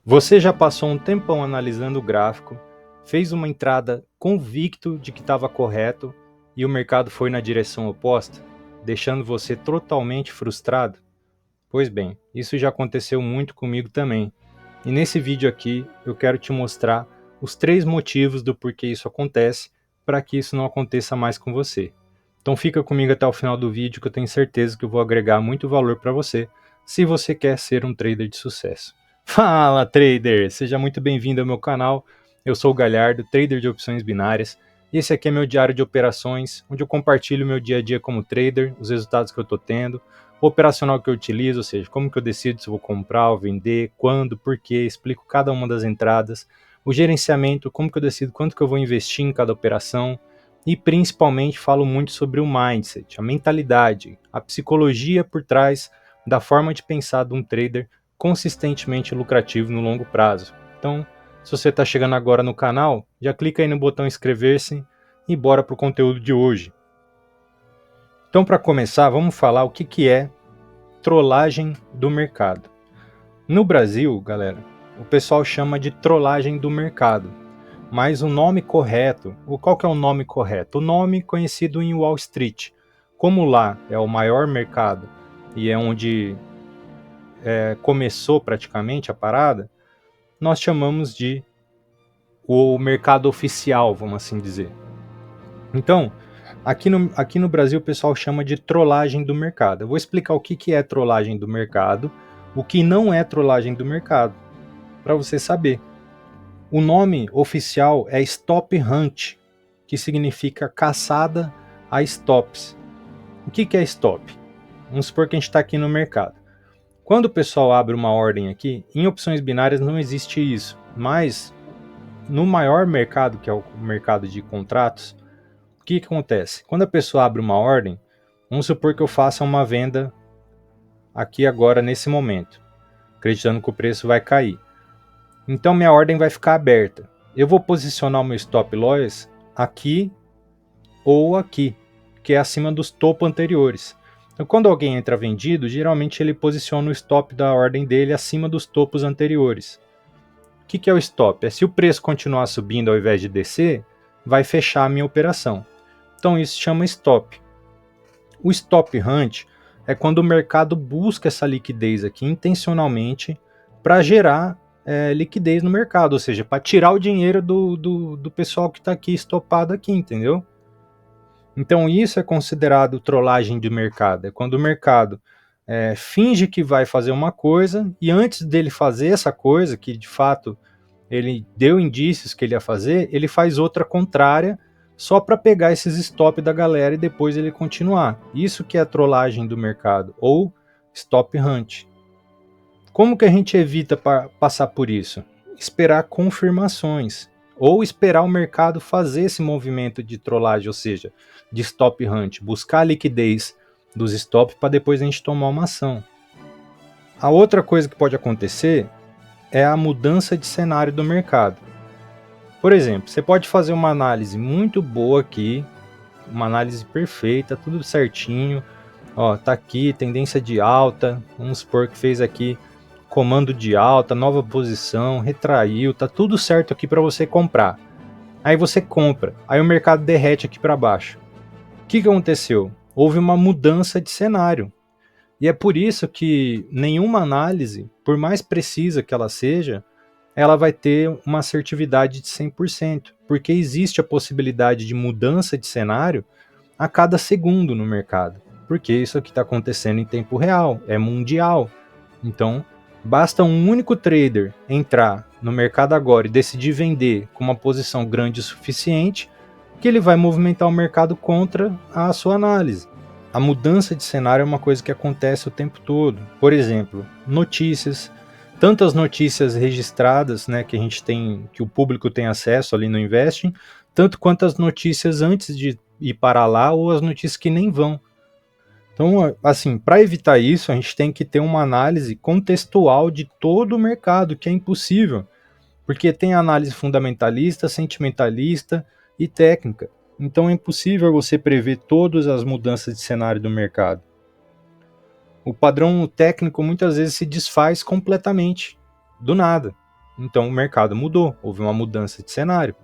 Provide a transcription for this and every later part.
Você já passou um tempão analisando o gráfico, fez uma entrada convicto de que estava correto e o mercado foi na direção oposta, deixando você totalmente frustrado? Pois bem, isso já aconteceu muito comigo também. E nesse vídeo aqui eu quero te mostrar os 3 motivos do porquê isso acontece, para que isso não aconteça mais com você. Então fica comigo até o final do vídeo que eu tenho certeza que eu vou agregar muito valor para você, se você quer ser um trader de sucesso. Fala, trader! Seja muito bem-vindo ao meu canal. Eu sou o Galhardo, trader de opções binárias. E esse aqui é meu diário de operações, onde eu compartilho meu dia a dia como trader, os resultados que eu estou tendo, o operacional que eu utilizo, ou seja, como que eu decido se vou comprar ou vender, quando, por quê, explico cada uma das entradas, o gerenciamento, como que eu decido quanto que eu vou investir em cada operação, e principalmente falo muito sobre o mindset, a mentalidade, a psicologia por trás da forma de pensar de um trader consistentemente lucrativo no longo prazo. Então, se você está chegando agora no canal, já clica aí no botão inscrever-se e bora para o conteúdo de hoje. Então, para começar, vamos falar o que é trollagem do mercado. No Brasil, galera, o pessoal chama de trollagem do mercado, mas o nome correto, qual que é o nome correto? O nome conhecido em Wall Street. Como lá é o maior mercado e é onde começou praticamente a parada, nós chamamos de o mercado oficial, vamos assim dizer. Então, aqui no Brasil o pessoal chama de trollagem do mercado. Eu vou explicar o que é trollagem do mercado, o que não é trollagem do mercado, para você saber. O nome oficial é Stop Hunt, que significa caçada a stops. O que é stop? Vamos supor que a gente está aqui no mercado. Quando o pessoal abre uma ordem aqui, em opções binárias não existe isso, mas no maior mercado, que é o mercado de contratos, o que acontece? Quando a pessoa abre uma ordem, vamos supor que eu faça uma venda aqui agora nesse momento, acreditando que o preço vai cair. Então minha ordem vai ficar aberta. Eu vou posicionar o meu stop loss aqui ou aqui, que é acima dos topos anteriores. Então quando alguém entra vendido, geralmente ele posiciona o stop da ordem dele acima dos topos anteriores. O que é o stop? É se o preço continuar subindo ao invés de descer, vai fechar a minha operação. Então isso se chama stop. O stop hunt é quando o mercado busca essa liquidez aqui intencionalmente para gerar liquidez no mercado, ou seja, para tirar o dinheiro do pessoal que está aqui estopado aqui, entendeu? Então isso é considerado trollagem de mercado, é quando o mercado finge que vai fazer uma coisa e antes dele fazer essa coisa, que de fato ele deu indícios que ele ia fazer, ele faz outra contrária só para pegar esses stop da galera e depois ele continuar. Isso que é a trollagem do mercado, ou stop hunt. Como que a gente evita passar por isso? Esperar confirmações, ou esperar o mercado fazer esse movimento de trollagem, ou seja, de stop hunt, buscar a liquidez dos stops para depois a gente tomar uma ação. A outra coisa que pode acontecer é a mudança de cenário do mercado. Por exemplo, você pode fazer uma análise muito boa aqui, uma análise perfeita, tudo certinho. Ó, tá aqui, tendência de alta, vamos supor que fez aqui comando de alta, nova posição, retraiu, tá tudo certo aqui para você comprar. Aí você compra, aí o mercado derrete aqui para baixo. O que aconteceu? Houve uma mudança de cenário. E é por isso que nenhuma análise, por mais precisa que ela seja, ela vai ter uma assertividade de 100%, porque existe a possibilidade de mudança de cenário a cada segundo no mercado, porque isso aqui está acontecendo em tempo real, é mundial. Então, basta um único trader entrar no mercado agora e decidir vender com uma posição grande o suficiente, que ele vai movimentar o mercado contra a sua análise. A mudança de cenário é uma coisa que acontece o tempo todo. Por exemplo, notícias, tantas notícias registradas, né, que a gente tem, que o público tem acesso ali no Investing, tanto quanto as notícias antes de ir para lá ou as notícias que nem vão. Então, assim, para evitar isso, a gente tem que ter uma análise contextual de todo o mercado, que é impossível, porque tem análise fundamentalista, sentimentalista e técnica. Então é impossível você prever todas as mudanças de cenário do mercado. O padrão técnico muitas vezes se desfaz completamente, do nada. Então o mercado mudou, houve uma mudança de cenário.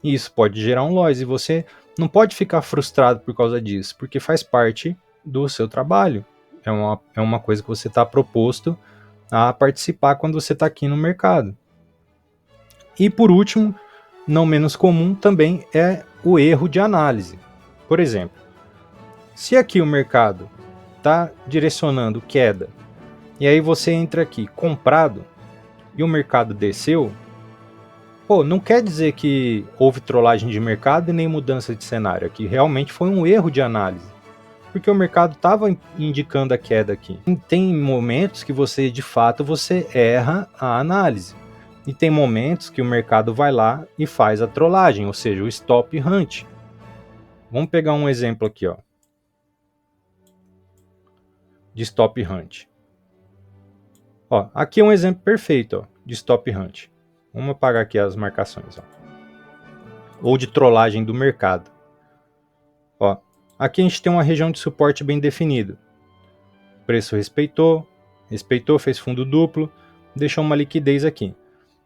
E isso pode gerar um loss, e você não pode ficar frustrado por causa disso, porque faz parte do seu trabalho. É uma coisa que você está proposto a participar quando você está aqui no mercado. E por último, não menos comum, também é o erro de análise. Por exemplo, se aqui o mercado está direcionando queda, e aí você entra aqui comprado, e o mercado desceu, não quer dizer que houve trollagem de mercado e nem mudança de cenário. Aqui realmente foi um erro de análise, porque o mercado estava indicando a queda aqui. E tem momentos que você, de fato, você erra a análise. E tem momentos que o mercado vai lá e faz a trollagem, ou seja, o stop hunt. Vamos pegar um exemplo aqui, ó, de stop hunt. Ó, aqui é um exemplo perfeito, ó, de stop hunt. Vamos apagar aqui as marcações, ó. Ou de trollagem do mercado. Ó, aqui a gente tem uma região de suporte bem definido. O preço respeitou, fez fundo duplo, deixou uma liquidez aqui.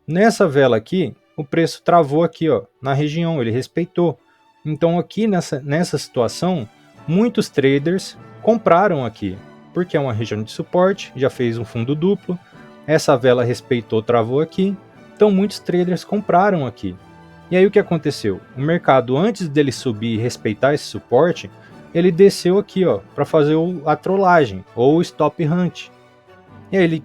Nessa vela aqui, o preço travou aqui, ó, na região, ele respeitou. Então aqui nessa situação, muitos traders compraram aqui, porque é uma região de suporte, já fez um fundo duplo, essa vela respeitou, travou aqui, então muitos traders compraram aqui. E aí o que aconteceu? O mercado, antes dele subir e respeitar esse suporte, ele desceu aqui, ó, para fazer a trollagem, ou o stop hunt. E aí ele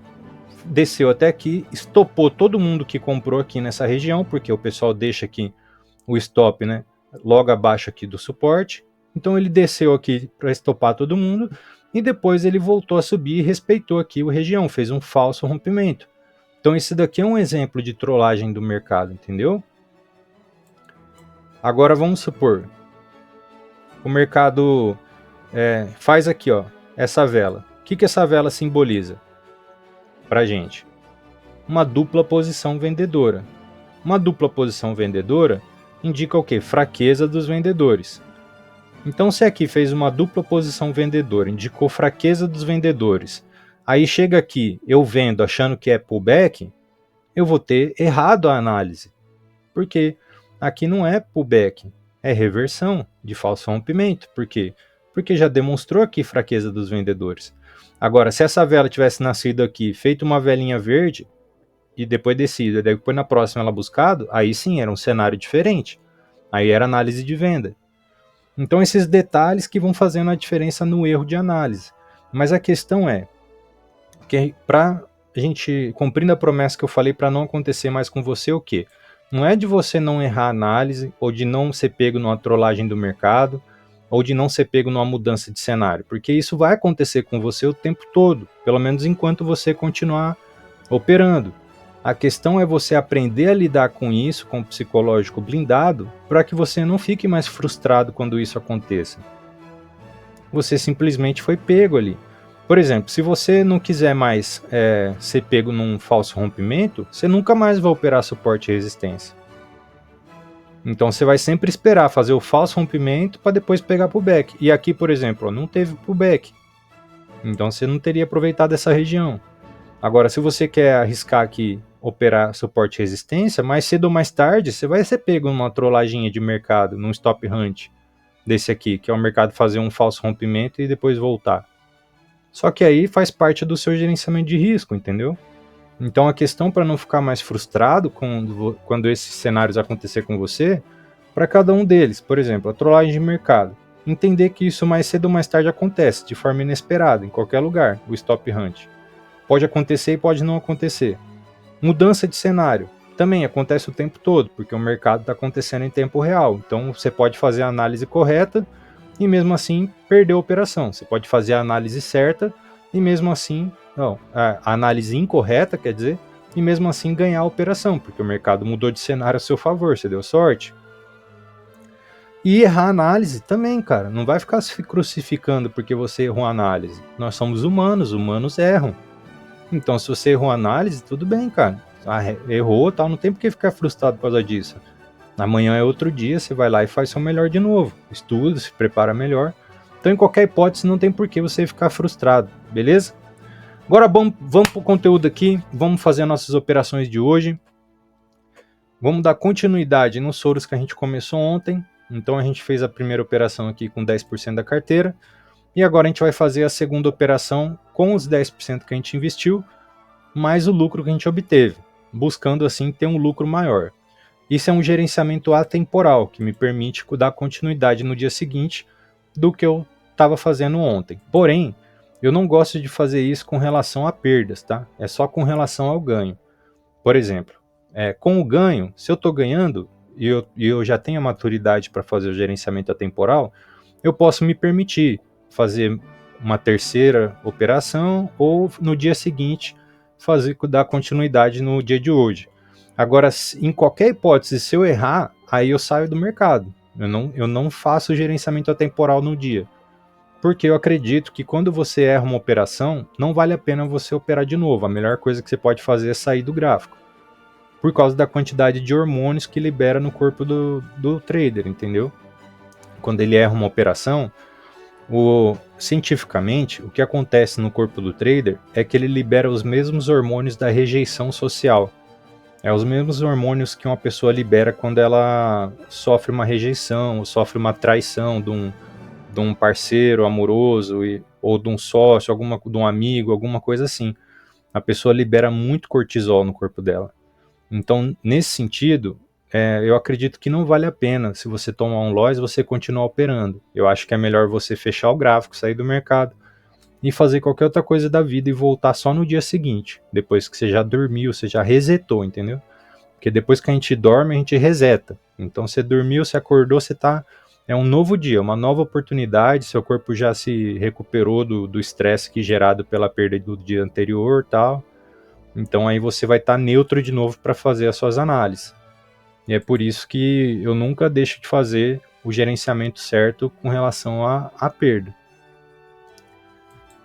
desceu até aqui, estopou todo mundo que comprou aqui nessa região, porque o pessoal deixa aqui o stop, né, logo abaixo aqui do suporte. Então ele desceu aqui para estopar todo mundo, e depois ele voltou a subir e respeitou aqui a região, fez um falso rompimento. Então esse daqui é um exemplo de trollagem do mercado, entendeu? Agora vamos supor, o mercado faz aqui, ó, essa vela. O que essa vela simboliza para gente? Uma dupla posição vendedora. Uma dupla posição vendedora indica o quê? Fraqueza dos vendedores. Então, se aqui fez uma dupla posição vendedora, indicou fraqueza dos vendedores, aí chega aqui, eu vendo achando que é pullback, eu vou ter errado a análise. Porque aqui não é pullback, é reversão de falso rompimento. Por quê? Porque já demonstrou aqui fraqueza dos vendedores. Agora, se essa vela tivesse nascido aqui, feito uma velinha verde, e depois descido, e depois na próxima ela buscado, aí sim era um cenário diferente. Aí era análise de venda. Então esses detalhes que vão fazendo a diferença no erro de análise. Mas a questão é que para a gente, cumprindo a promessa que eu falei para não acontecer mais com você, o quê? Não é de você não errar a análise, ou de não ser pego numa trollagem do mercado, ou de não ser pego numa mudança de cenário, porque isso vai acontecer com você o tempo todo, pelo menos enquanto você continuar operando. A questão é você aprender a lidar com isso, com o psicológico blindado, para que você não fique mais frustrado quando isso aconteça. Você simplesmente foi pego ali. Por exemplo, se você não quiser mais ser pego num falso rompimento, você nunca mais vai operar suporte e resistência. Então você vai sempre esperar fazer o falso rompimento para depois pegar pullback. E aqui, por exemplo, não teve pullback. Então você não teria aproveitado essa região. Agora, se você quer arriscar aqui operar suporte e resistência, mais cedo ou mais tarde você vai ser pego numa trollaginha de mercado, num stop hunt desse aqui, que é o mercado fazer um falso rompimento e depois voltar. Só que aí faz parte do seu gerenciamento de risco, entendeu? Então a questão para não ficar mais frustrado quando esses cenários acontecer com você, para cada um deles, por exemplo, a trollagem de mercado, entender que isso mais cedo ou mais tarde acontece, de forma inesperada, em qualquer lugar, o stop hunt. Pode acontecer e pode não acontecer. Mudança de cenário também acontece o tempo todo, porque o mercado está acontecendo em tempo real. Então você pode fazer a análise correta e mesmo assim perder a operação. Você pode fazer a análise certa e mesmo assim, a análise incorreta, quer dizer, e mesmo assim ganhar a operação, porque o mercado mudou de cenário a seu favor, você deu sorte. E errar a análise também, cara. Não vai ficar se crucificando porque você errou a análise. Nós somos humanos erram. Então, se você errou a análise, tudo bem, cara. Errou, tal, não tem por que ficar frustrado por causa disso. Amanhã é outro dia, você vai lá e faz seu melhor de novo. Estuda, se prepara melhor. Então, em qualquer hipótese, não tem por que você ficar frustrado, beleza? Agora vamos para o conteúdo aqui, vamos fazer nossas operações de hoje. Vamos dar continuidade nos soros que a gente começou ontem. Então a gente fez a primeira operação aqui com 10% da carteira. E agora a gente vai fazer a segunda operação com os 10% que a gente investiu, mais o lucro que a gente obteve, buscando assim ter um lucro maior. Isso é um gerenciamento atemporal, que me permite dar continuidade no dia seguinte do que eu estava fazendo ontem. Porém, eu não gosto de fazer isso com relação a perdas, tá? É só com relação ao ganho. Por exemplo, com o ganho, se eu estou ganhando e eu já tenho a maturidade para fazer o gerenciamento atemporal, eu posso me permitir fazer uma terceira operação ou no dia seguinte dar continuidade no dia de hoje. Agora, em qualquer hipótese, se eu errar, aí eu saio do mercado. Eu não faço o gerenciamento atemporal no dia. Porque eu acredito que quando você erra uma operação, não vale a pena você operar de novo. A melhor coisa que você pode fazer é sair do gráfico. Por causa da quantidade de hormônios que libera no corpo do trader, entendeu? Quando ele erra uma operação, cientificamente, o que acontece no corpo do trader é que ele libera os mesmos hormônios da rejeição social. É os mesmos hormônios que uma pessoa libera quando ela sofre uma rejeição, ou sofre uma traição de um parceiro amoroso, ou de um sócio, de um amigo, alguma coisa assim. A pessoa libera muito cortisol no corpo dela. Então, nesse sentido, eu acredito que não vale a pena, se você tomar um loss, você continuar operando. Eu acho que é melhor você fechar o gráfico, sair do mercado e fazer qualquer outra coisa da vida e voltar só no dia seguinte, depois que você já dormiu, você já resetou, entendeu? Porque depois que a gente dorme, a gente reseta. Então, você dormiu, você acordou, você tá... É um novo dia, uma nova oportunidade, seu corpo já se recuperou do estresse que gerado pela perda do dia anterior e tal. Então aí você vai estar neutro de novo para fazer as suas análises. E é por isso que eu nunca deixo de fazer o gerenciamento certo com relação à perda.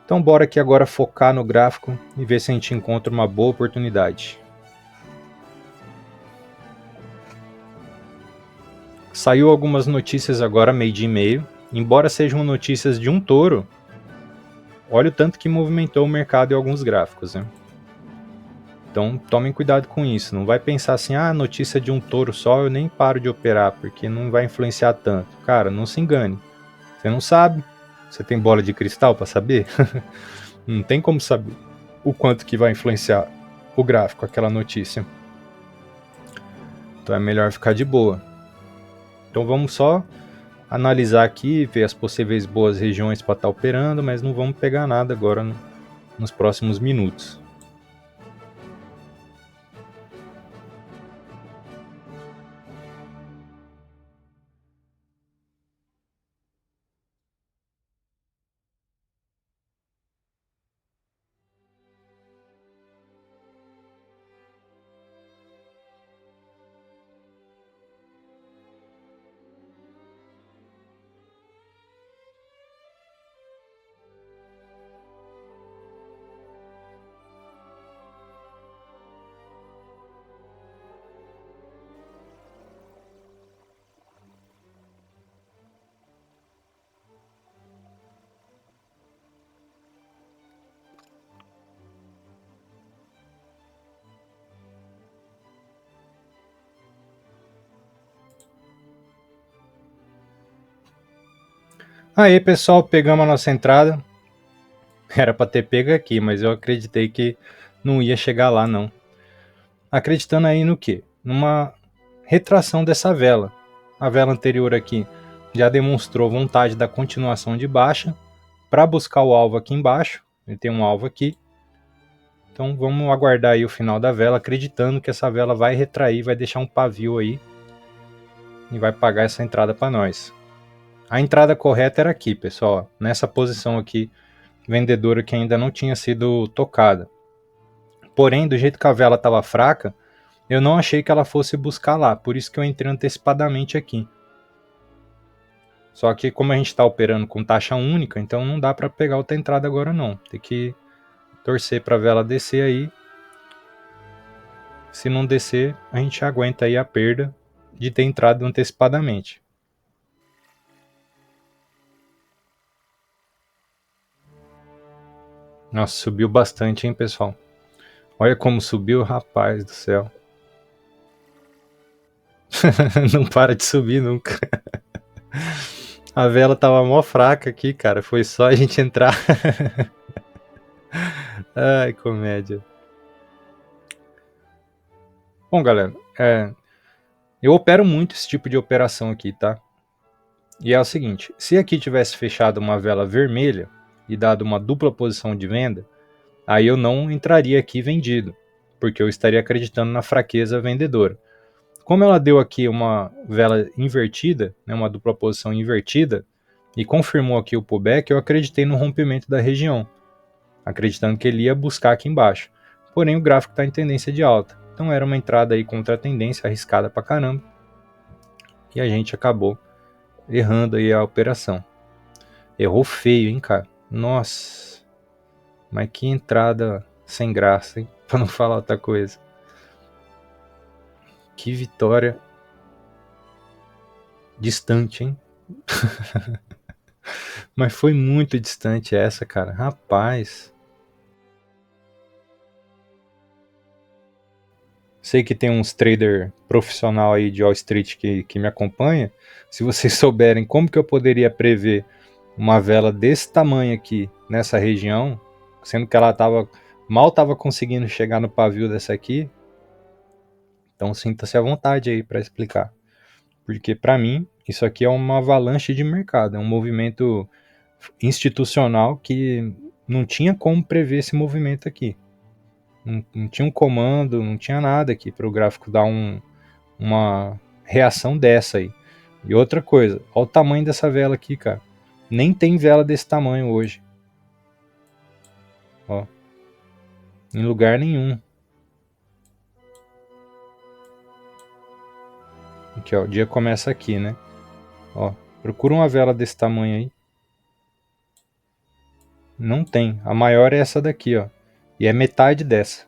Então bora aqui agora focar no gráfico e ver se a gente encontra uma boa oportunidade. Saiu algumas notícias agora, meio-dia e meio. Embora sejam notícias de um touro, olha o tanto que movimentou o mercado em alguns gráficos, né? Então tomem cuidado com isso, não vai pensar assim, notícia de um touro só, eu nem paro de operar, porque não vai influenciar tanto. Cara, não se engane, você não sabe, você tem bola de cristal para saber? Não tem como saber o quanto que vai influenciar o gráfico, aquela notícia. Então é melhor ficar de boa. Então vamos só analisar aqui, ver as possíveis boas regiões para estar operando, mas não vamos pegar nada agora nos próximos minutos. Aí pessoal, pegamos a nossa entrada. Era para ter pego aqui, mas eu acreditei que não ia chegar lá não. Acreditando aí no quê? Numa retração dessa vela. A vela anterior aqui já demonstrou vontade da continuação de baixa para buscar o alvo aqui embaixo. Ele tem um alvo aqui. Então vamos aguardar aí o final da vela, acreditando que essa vela vai retrair, vai deixar um pavio aí e vai pagar essa entrada para nós. A entrada correta era aqui, pessoal, nessa posição aqui, vendedora que ainda não tinha sido tocada. Porém, do jeito que a vela estava fraca, eu não achei que ela fosse buscar lá, por isso que eu entrei antecipadamente aqui. Só que como a gente está operando com taxa única, então não dá para pegar outra entrada agora não. Tem que torcer para a vela descer aí. Se não descer, a gente aguenta aí a perda de ter entrado antecipadamente. Nossa, subiu bastante, hein, pessoal? Olha como subiu, rapaz do céu. Não para de subir nunca. A vela tava mó fraca aqui, cara. Foi só a gente entrar. Ai, comédia. Bom, galera, eu opero muito esse tipo de operação aqui, tá? E é o seguinte, se aqui tivesse fechado uma vela vermelha e dado uma dupla posição de venda, aí eu não entraria aqui vendido, porque eu estaria acreditando na fraqueza vendedora. Como ela deu aqui uma vela invertida, né, uma dupla posição invertida, e confirmou aqui o pullback, eu acreditei no rompimento da região, acreditando que ele ia buscar aqui embaixo. Porém, o gráfico está em tendência de alta. Então era uma entrada aí contra a tendência, arriscada pra caramba, e a gente acabou errando aí a operação. Errou feio, hein, cara? Nossa, mas que entrada sem graça, hein? Pra não falar outra coisa. Que vitória distante, hein? Mas foi muito distante essa, cara. Rapaz. Sei que tem uns trader profissional aí de Wall Street que me acompanha. Se vocês souberem como que eu poderia prever uma vela desse tamanho aqui nessa região, sendo que ela mal estava conseguindo chegar no pavio dessa aqui, então sinta-se à vontade aí para explicar. Porque para mim isso aqui é uma avalanche de mercado, é um movimento institucional que não tinha como prever esse movimento aqui. Não tinha um comando, não tinha nada aqui para o gráfico dar uma reação dessa aí. E outra coisa, olha o tamanho dessa vela aqui, cara. Nem tem vela desse tamanho hoje. Ó, em lugar nenhum. Aqui, ó, o dia começa aqui, né? Ó, procura uma vela desse tamanho aí. Não tem. A maior é essa daqui, ó. E é metade dessa.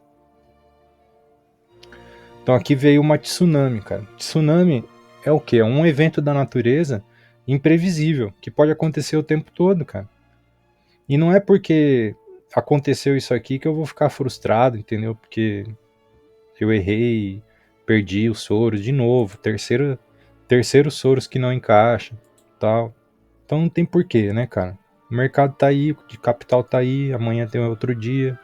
Então aqui veio uma tsunami, cara. Tsunami é o quê? É um evento da natureza imprevisível, que pode acontecer o tempo todo, cara. E não é porque aconteceu isso aqui que eu vou ficar frustrado, entendeu? Porque eu errei, perdi os Soros de novo, terceiro Soros que não encaixa, tal. Então não tem porquê, né, cara? O mercado tá aí, de capital tá aí, amanhã tem outro dia.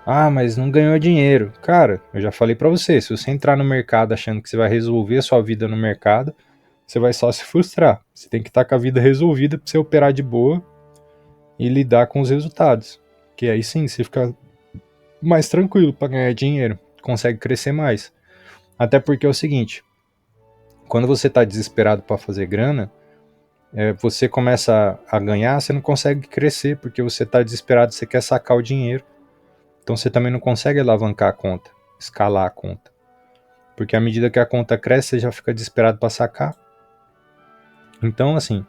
Ah, mas não ganhou dinheiro. Cara, eu já falei pra você, se você entrar no mercado achando que você vai resolver a sua vida no mercado, você vai só se frustrar. Você tem que estar com a vida resolvida pra você operar de boa e lidar com os resultados. Que aí sim, você fica mais tranquilo para ganhar dinheiro, consegue crescer mais. Até porque é o seguinte, quando você está desesperado para fazer grana, você começa a ganhar, você não consegue crescer porque você está desesperado, você quer sacar o dinheiro. Então você também não consegue alavancar a conta, escalar a conta. Porque à medida que a conta cresce, você já fica desesperado para sacar. Então, assim,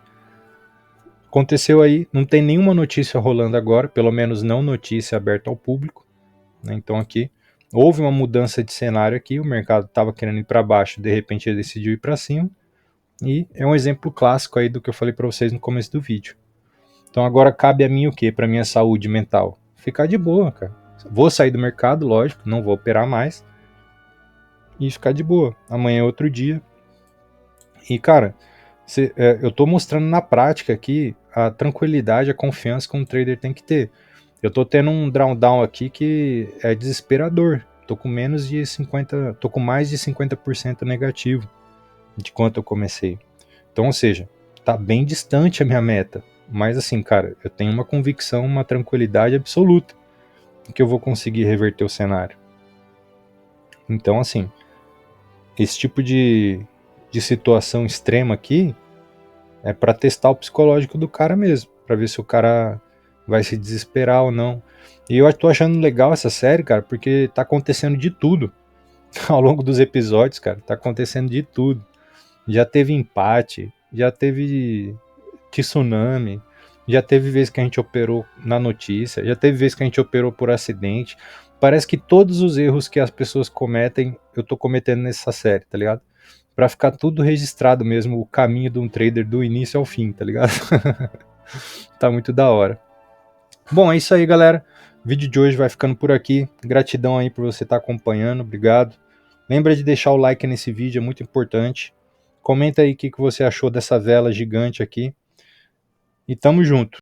aconteceu aí, não tem nenhuma notícia rolando agora, pelo menos não notícia aberta ao público. Né? Então aqui houve uma mudança de cenário aqui, o mercado estava querendo ir para baixo, de repente ele decidiu ir para cima, e é um exemplo clássico aí do que eu falei para vocês no começo do vídeo. Então agora cabe a mim o quê? Para minha saúde mental? Ficar de boa, cara. Vou sair do mercado, lógico, não vou operar mais, e ficar de boa. Amanhã é outro dia. E cara, eu tô mostrando na prática aqui a tranquilidade, a confiança que um trader tem que ter. Eu tô tendo um drawdown aqui que é desesperador. Tô com menos de 50, tô com mais de 50% negativo de quanto eu comecei. Então, ou seja, tá bem distante a minha meta. Mas assim, cara, eu tenho uma convicção, uma tranquilidade absoluta de que eu vou conseguir reverter o cenário. Então, assim, esse tipo de situação extrema aqui é para testar o psicológico do cara mesmo, para ver se o cara vai se desesperar ou não. E eu tô achando legal essa série, cara, porque tá acontecendo de tudo ao longo dos episódios, cara. Tá acontecendo de tudo. Já teve empate, já teve tsunami, já teve vez que a gente operou na notícia, já teve vez que a gente operou por acidente. Parece que todos os erros que as pessoas cometem, eu tô cometendo nessa série, tá ligado? Pra ficar tudo registrado mesmo, o caminho de um trader do início ao fim, tá ligado? Tá muito da hora. Bom, é isso aí, galera. O vídeo de hoje vai ficando por aqui. Gratidão aí por você estar acompanhando, obrigado. Lembra de deixar o like nesse vídeo, é muito importante. Comenta aí o que você achou dessa vela gigante aqui. E tamo junto.